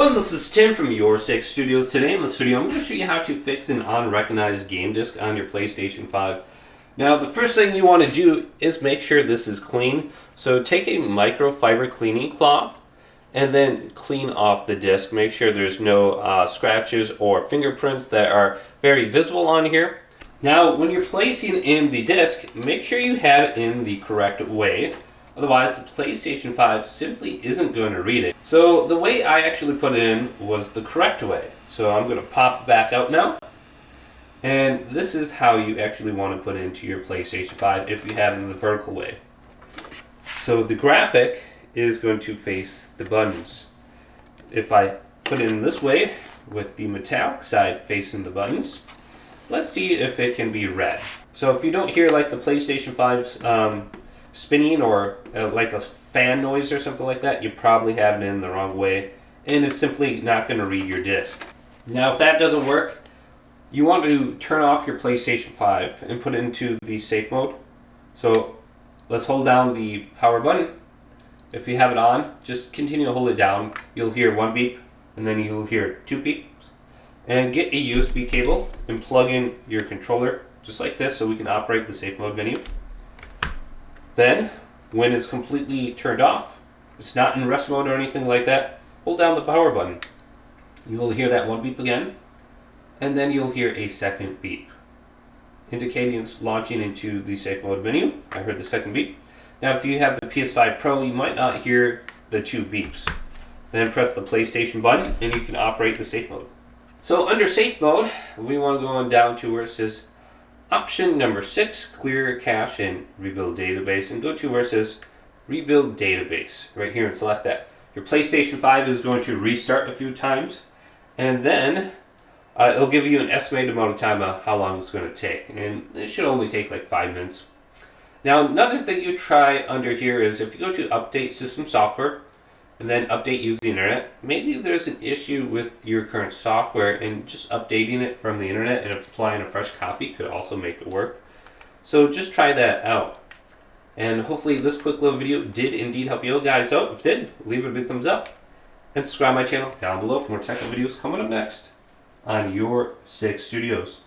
Well, this is Tim from Your Six Studios. Today in this video, I'm going to show you how to fix an unrecognized game disc on your PlayStation 5. Now, the first thing you want to do is make sure this is clean. So take a microfiber cleaning cloth and then clean off the disc. Make sure there's no scratches or fingerprints that are very visible on here. Now, when you're placing in the disc, make sure you have it in the correct way. Otherwise, the PlayStation 5 simply isn't going to read it. So the way I actually put it in was the correct way. So I'm going to pop it back out now. And this is how you actually want to put it into your PlayStation 5 if you have it in the vertical way. So the graphic is going to face the buttons. If I put it in this way, with the metallic side facing the buttons, let's see if it can be read. So if you don't hear like the PlayStation 5's spinning or like a fan noise or something like that, you probably have it in the wrong way and it's simply not going to read your disc. Now if that doesn't work, you want to turn off your PlayStation 5 and put it into the safe mode. So let's hold down the power button. If you have it on, just continue to hold it down. You'll hear one beep and then you'll hear two beeps. And get a USB cable and plug in your controller just like this so we can operate the safe mode menu. Then, when it's completely turned off, it's not in rest mode or anything like that, hold down the power button. You'll hear that one beep again, and then you'll hear a second beep, indicating it's launching into the safe mode menu. I heard the second beep. Now if you have the PS5 Pro, you might not hear the two beeps. Then press the PlayStation button, and you can operate the safe mode. So under safe mode, we want to go on down to where it says option number 6, clear cache and rebuild database, and go to where it says rebuild database right here and select that. Your PlayStation 5 is going to restart a few times, and then it'll give you an estimated amount of time of how long it's going to take, and it should only take like 5 minutes. Now another thing you try under here is if you go to update system software and then update use the internet, maybe there's an issue with your current software, and just updating it from the internet and applying a fresh copy could also make it work. So just try that out. And hopefully this quick little video did indeed help you guys out. If it did, leave it a big thumbs up and subscribe to my channel down below for more technical videos coming up next on Your Six Studios.